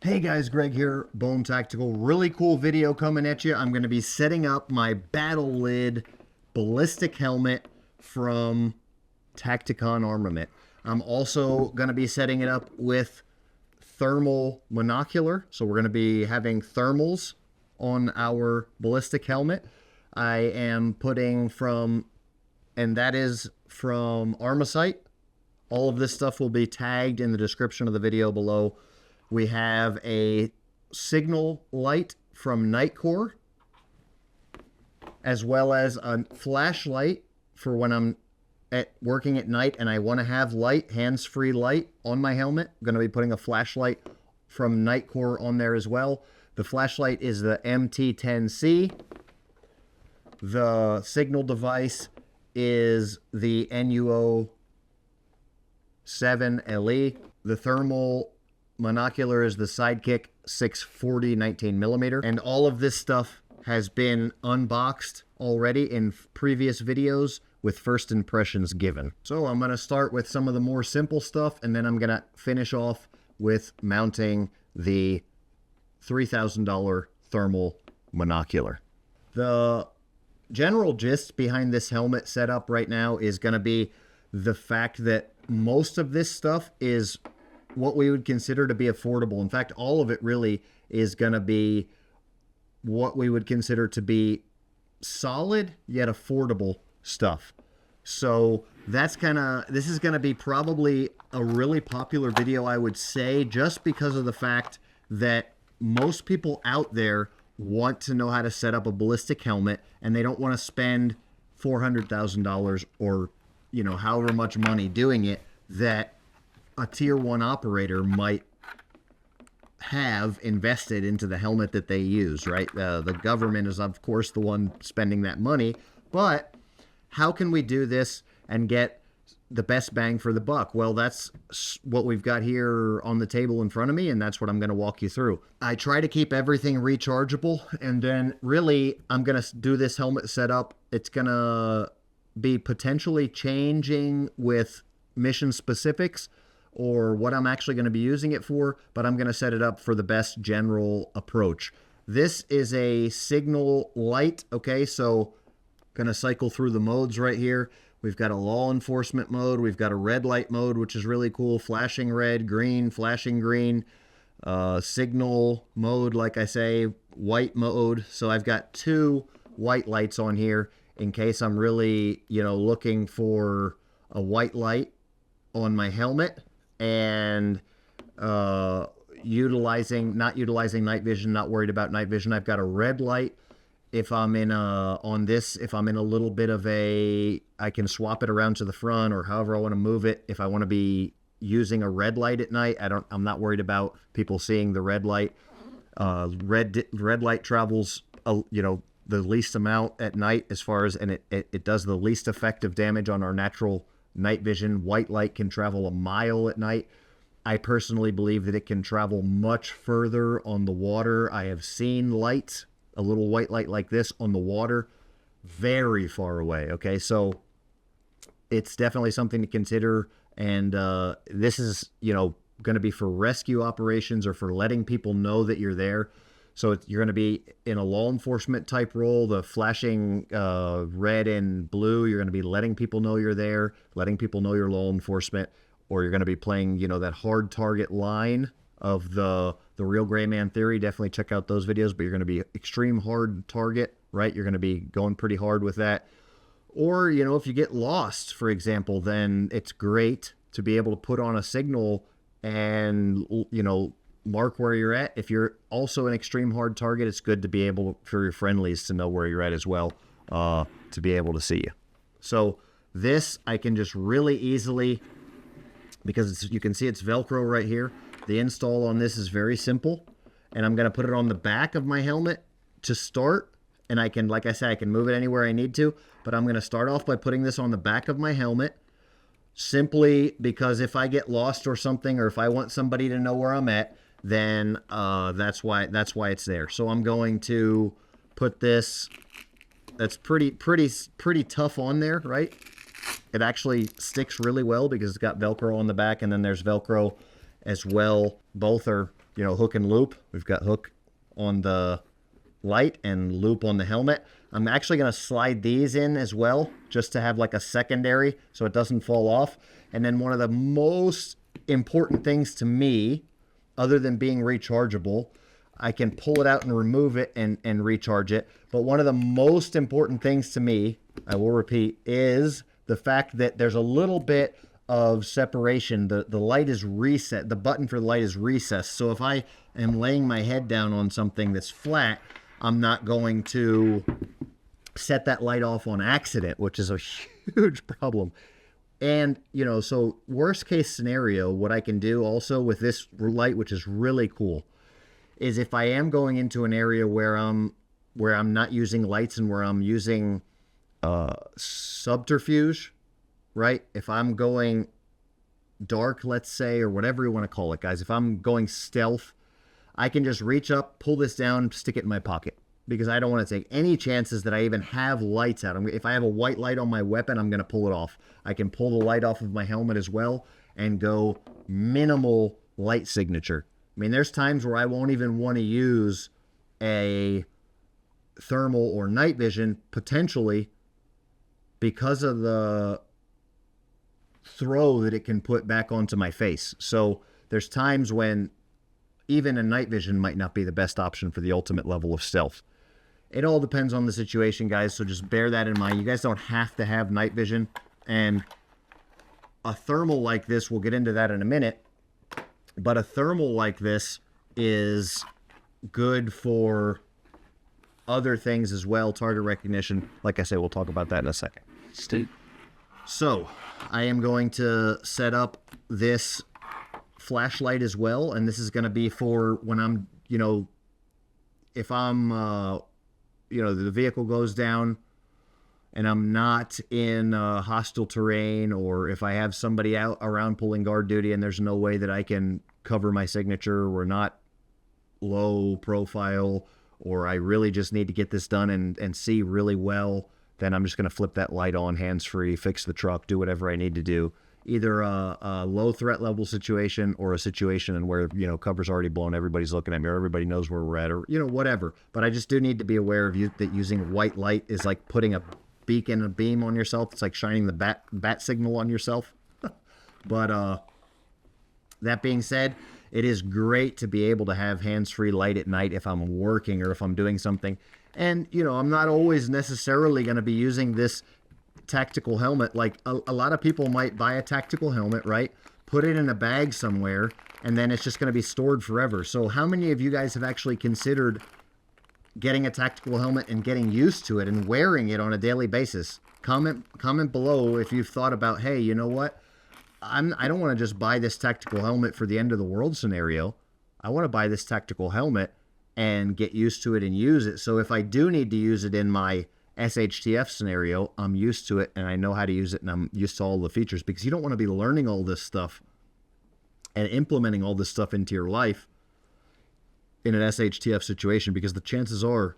Hey guys, Greg here, Bone Tactical. Really cool video coming at you. I'm going to be setting up my BattleLid ballistic helmet from Tacticon Armament. I'm also going to be setting it up with thermal monocular. So we're going to be having thermals on our ballistic helmet. I am putting from, and that is from Armasight. All of this stuff will be tagged in the description of the video below. We have a signal light from Nightcore, as well as a flashlight for when I'm working at night and I want to have light, hands-free light on my helmet. I'm going to be putting a flashlight from Nightcore on there as well. The flashlight is the MT10C. The signal device is the NUO 7LE. The thermal monocular is the Sidekick 640 19mm. And all of this stuff has been unboxed already in previous videos with first impressions given. So I'm going to start with some of the more simple stuff, and then I'm going to finish off with mounting the $3,000 thermal monocular. The general gist behind this helmet setup right now is going to be the fact that most of this stuff is what we would consider to be affordable. In fact, all of it really is going to be what we would consider to be solid yet affordable stuff. So that's this is going to be probably a really popular video, I would say, just because of the fact that most people out there want to know how to set up a ballistic helmet, and they don't want to spend $400,000 or, you know, however much money doing it that a tier 1 operator might have invested into the helmet that they use, right? The government is, of course, the one spending that money, but how can we do this and get the best bang for the buck? Well, that's what we've got here on the table in front of me, and that's what I'm going to walk you through. I try to keep everything rechargeable, and then really I'm going to do this helmet setup. It's going to be potentially changing with mission specifics or what I'm actually going to be using it for, but I'm going to set it up for the best general approach. This is a signal light, okay? So going to cycle through the modes right here. We've got a law enforcement mode. We've got a red light mode, which is really cool. Flashing red, green, flashing green. Signal mode, like I say, white mode. So I've got 2 white lights on here in case I'm really, you know, looking for a white light on my helmet and not utilizing night vision, not worried about night vision. I've got a red light. If I'm in if I'm in a little bit of I can swap it around to the front or however I want to move it. If I want to be using a red light at night, I'm not worried about people seeing the red light. Red light travels, you know, the least amount at night as far as, and it does the least effective damage on our natural night vision. White light can travel a mile at night. I personally believe that it can travel much further on the water. I have seen lights, a little white light like this on the water, very far away. Okay, so it's definitely something to consider. And this is, you know, going to be for rescue operations or for letting people know that you're there. So you're going to be in a law enforcement type role, the flashing red and blue. You're going to be letting people know you're there, letting people know you're law enforcement, or you're going to be playing, you know, that hard target line of the real Gray Man Theory. Definitely check out those videos, but you're going to be extreme hard target, right? You're going to be going pretty hard with that. Or, you know, if you get lost, for example, then it's great to be able to put on a signal and, you know, mark where you're at. If you're also an extreme hard target, it's good to be able for your friendlies to know where you're at as well, to be able to see you. So this I can just really easily, because you can see it's Velcro right here. The install on this is very simple, and I'm going to put it on the back of my helmet to start, and I can, like I said, I can move it anywhere I need to, but I'm going to start off by putting this on the back of my helmet, simply because if I get lost or something, or if I want somebody to know where I'm at, then that's why it's there. So I'm going to put this, that's pretty tough on there, right? It actually sticks really well because it's got Velcro on the back, and then there's Velcro as well. Both are you know, hook and loop. We've got hook on the light and loop on the helmet. I'm actually going to slide these in as well, just to have like a secondary so it doesn't fall off. And then one of the most important things to me, other than being rechargeable, I can pull it out and remove it and recharge it. But one of the most important things to me, I will repeat, is the fact that there's a little bit of separation. The light is reset. The button for the light is recessed. So if I am laying my head down on something that's flat, I'm not going to set that light off on accident, which is a huge problem. And, you know, so worst case scenario, what I can do also with this light, which is really cool, is if I am going into an area where I'm not using lights and where I'm using subterfuge, right? If I'm going dark, let's say, or whatever you want to call it, guys, if I'm going stealth, I can just reach up, pull this down, stick it in my pocket, because I don't want to take any chances that I even have lights out. If I have a white light on my weapon, I'm going to pull it off. I can pull the light off of my helmet as well and go minimal light signature. I mean, there's times where I won't even want to use a thermal or night vision, potentially, because of the throw that it can put back onto my face. So there's times when even a night vision might not be the best option for the ultimate level of stealth. It all depends on the situation, guys, so just bear that in mind. You guys don't have to have night vision, and a thermal like this, we'll get into that in a minute, but a thermal like this is good for other things as well, target recognition. Like I said, we'll talk about that in a second. So, I am going to set up this flashlight as well, and this is going to be for when I'm, you know, if I'm, you know, the vehicle goes down and I'm not in hostile terrain, or if I have somebody out around pulling guard duty and there's no way that I can cover my signature, we're not low profile, or I really just need to get this done and see really well, then I'm just going to flip that light on hands-free, fix the truck, do whatever I need to do. Either a low threat level situation or a situation in where, you know, cover's already blown, everybody's looking at me, or everybody knows where we're at, or, you know, whatever. But I just do need to be aware of that using white light is like putting a beacon, a beam on yourself. It's like shining the bat signal on yourself. But that being said, it is great to be able to have hands-free light at night if I'm working or if I'm doing something. And, you know, I'm not always necessarily going to be using this tactical helmet. Like a lot of people might buy a tactical helmet, right? Put it in a bag somewhere, and then it's just going to be stored forever. So how many of you guys have actually considered getting a tactical helmet and getting used to it and wearing it on a daily basis? Comment below if you've thought about, hey, you know what? I don't want to just buy this tactical helmet for the end of the world scenario. I want to buy this tactical helmet and get used to it and use it. So if I do need to use it in my SHTF scenario, I'm used to it and I know how to use it and I'm used to all the features, because you don't want to be learning all this stuff and implementing all this stuff into your life in an SHTF situation, because the chances are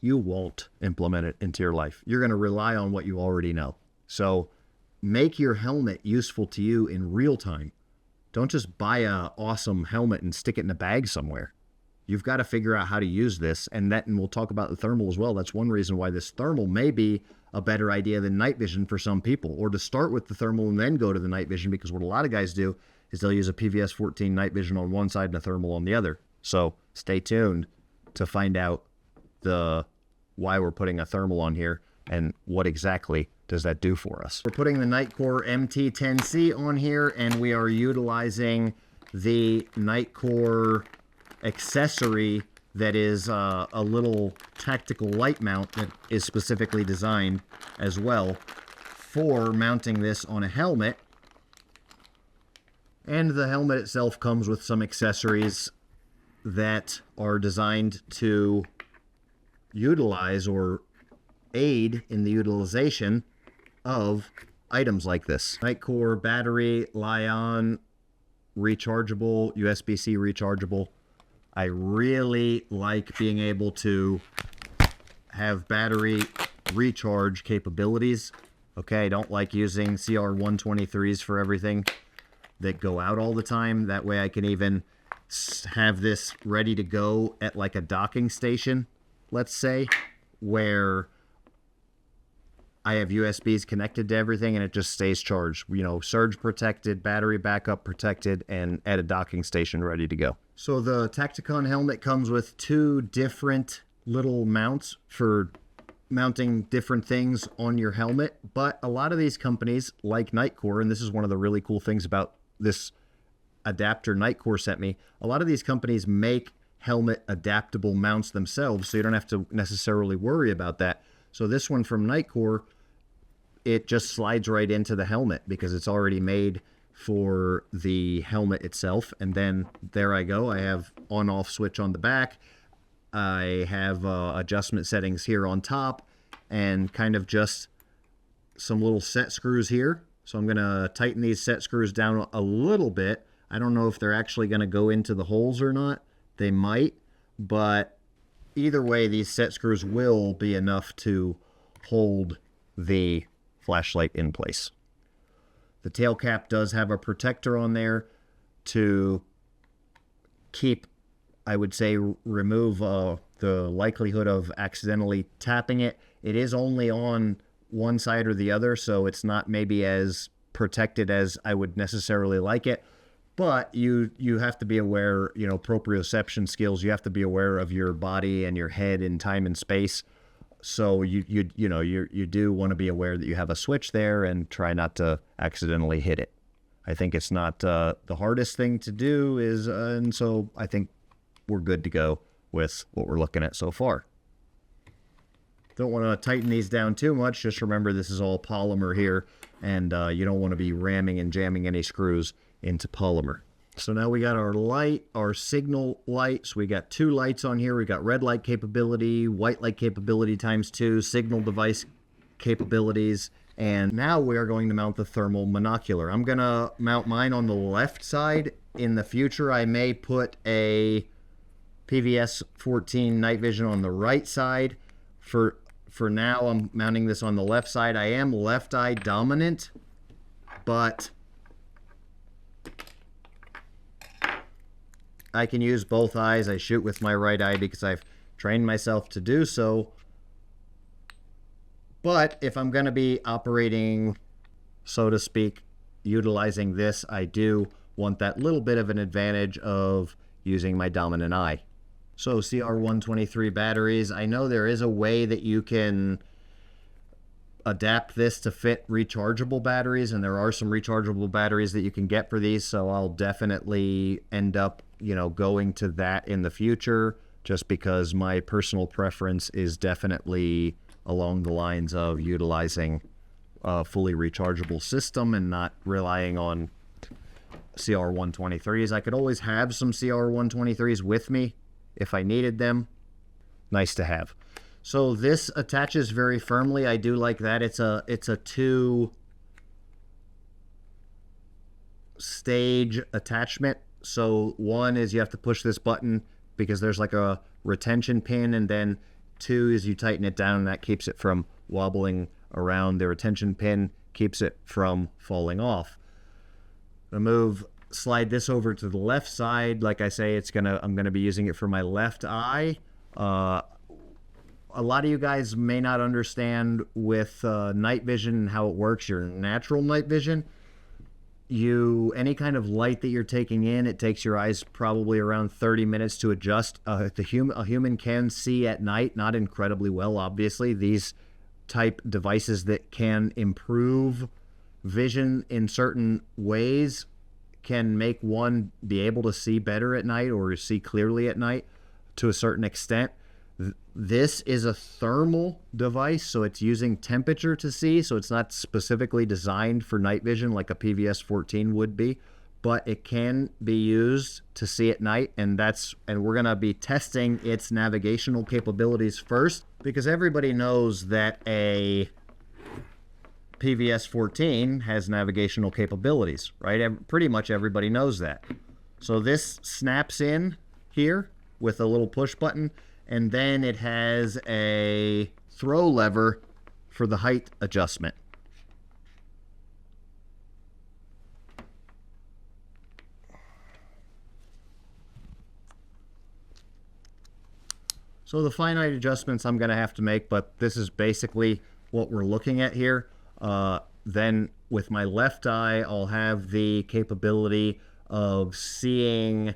you won't implement it into your life. You're going to rely on what you already know. So make your helmet useful to you in real time. Don't just buy a awesome helmet and stick it in a bag somewhere. You've got to figure out how to use this, and we'll talk about the thermal as well. That's one reason why this thermal may be a better idea than night vision for some people, or to start with the thermal and then go to the night vision, because what a lot of guys do is they'll use a PVS 14 night vision on one side and a thermal on the other. So stay tuned to find out why we're putting a thermal on here and what exactly does that do for us. We're putting the Nightcore MT10C on here, and we are utilizing the Nightcore accessory that is a little tactical light mount that is specifically designed as well for mounting this on a helmet. And the helmet itself comes with some accessories that are designed to utilize or aid in the utilization of items like this. Nightcore battery, Li-ion, rechargeable, USB-C rechargeable. I really like being able to have battery recharge capabilities. Okay, I don't like using CR123s for everything that go out all the time. That way I can even have this ready to go at like a docking station, let's say, where I have USBs connected to everything and it just stays charged. You know, surge protected, battery backup protected, and at a docking station ready to go. So the Tacticon helmet comes with 2 different little mounts for mounting different things on your helmet. But a lot of these companies, like Nightcore, and this is one of the really cool things about this adapter Nightcore sent me, a lot of these companies make helmet adaptable mounts themselves, so you don't have to necessarily worry about that. So this one from Nightcore, it just slides right into the helmet because it's already made for the helmet itself. And then there I go. I have on-off switch on the back. I have adjustment settings here on top and kind of just some little set screws here. So I'm going to tighten these set screws down a little bit. I don't know if they're actually going to go into the holes or not. They might, but either way, these set screws will be enough to hold the flashlight in place. The tail cap does have a protector on there to keep, I would say, remove the likelihood of accidentally tapping it. It is only on one side or the other, so it's not maybe as protected as I would necessarily like it. But you have to be aware, you know, proprioception skills. You have to be aware of your body and your head in time and space. So you do want to be aware that you have a switch there and try not to accidentally hit it. I think it's not the hardest thing to do is, and so I think we're good to go with what we're looking at so far. Don't want to tighten these down too much. Just remember this is all polymer here, and you don't want to be ramming and jamming any screws into polymer. So now we got our light, our signal light. So we got 2 lights on here. We got red light capability, white light capability ×2, signal device capabilities, and now we are going to mount the thermal monocular. I'm gonna mount mine on the left side. In the future, I may put a PVS 14 night vision on the right side. For now, I'm mounting this on the left side. I am left eye dominant, but I can use both eyes. I shoot with my right eye because I've trained myself to do so. But if I'm going to be operating, so to speak, utilizing this, I do want that little bit of an advantage of using my dominant eye. So CR123 batteries. I know there is a way that you can adapt this to fit rechargeable batteries, and there are some rechargeable batteries that you can get for these, so I'll definitely end up, you know, going to that in the future, just because my personal preference is definitely along the lines of utilizing a fully rechargeable system and not relying on CR123s. I could always have some CR123s with me if I needed them. Nice to have. So this attaches very firmly. I do like that. It's a 2-stage attachment. So one is you have to push this button because there's like a retention pin, and then 2 is you tighten it down and that keeps it from wobbling around. The retention pin keeps it from falling off. Slide this over to the left side. Like I say, I'm gonna be using it for my left eye. A lot of you guys may not understand with night vision and how it works, your natural night vision. Any kind of light that you're taking in, it takes your eyes probably around 30 minutes to adjust. A human can see at night, not incredibly well, obviously. These type devices that can improve vision in certain ways can make one be able to see better at night or see clearly at night to a certain extent. This is a thermal device, so it's using temperature to see, so it's not specifically designed for night vision like a PVS 14 would be, but it can be used to see at night, and we're going to be testing its navigational capabilities first, because everybody knows that a PVS 14 has navigational capabilities, right? Pretty much everybody knows that. So this snaps in here with a little push button, and then it has a throw lever for the height adjustment. So the finite adjustments I'm going to have to make, but this is basically what we're looking at here. Then with my left eye, I'll have the capability of seeing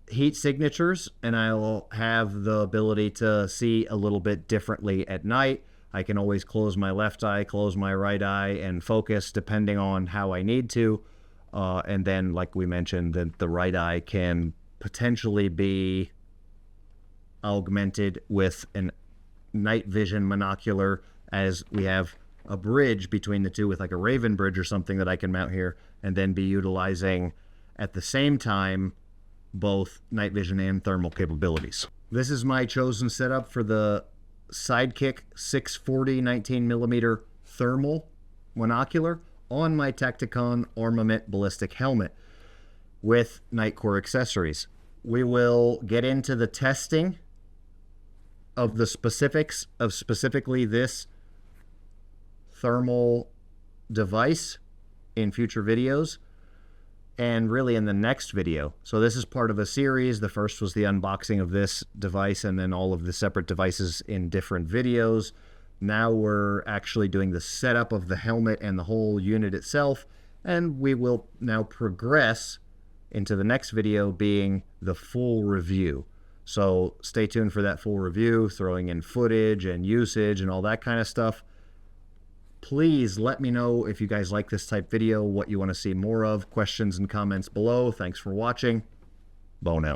heat signatures, and I'll have the ability to see a little bit differently at night. I can always close my left eye, close my right eye, and focus depending on how I need to. And then, like we mentioned, the right eye can potentially be augmented with a night vision monocular, as we have a bridge between the two with like a Raven bridge or something that I can mount here, and then be utilizing at the same time both night vision and thermal capabilities. This is my chosen setup for the Sidekick 640 19mm thermal monocular on my Tacticon Armament Ballistic helmet with Nightcore accessories. We will get into the testing of the specifics of specifically this thermal device in future videos, and really in the next video. So this is part of a series. The first was the unboxing of this device, and then all of the separate devices in different videos. Now we're actually doing the setup of the helmet and the whole unit itself, and we will now progress into the next video being the full review. So stay tuned for that full review, throwing in footage and usage and all that kind of stuff. Please let me know if you guys like this type video, what you want to see more of. Questions and comments below. Thanks for watching. Bone out.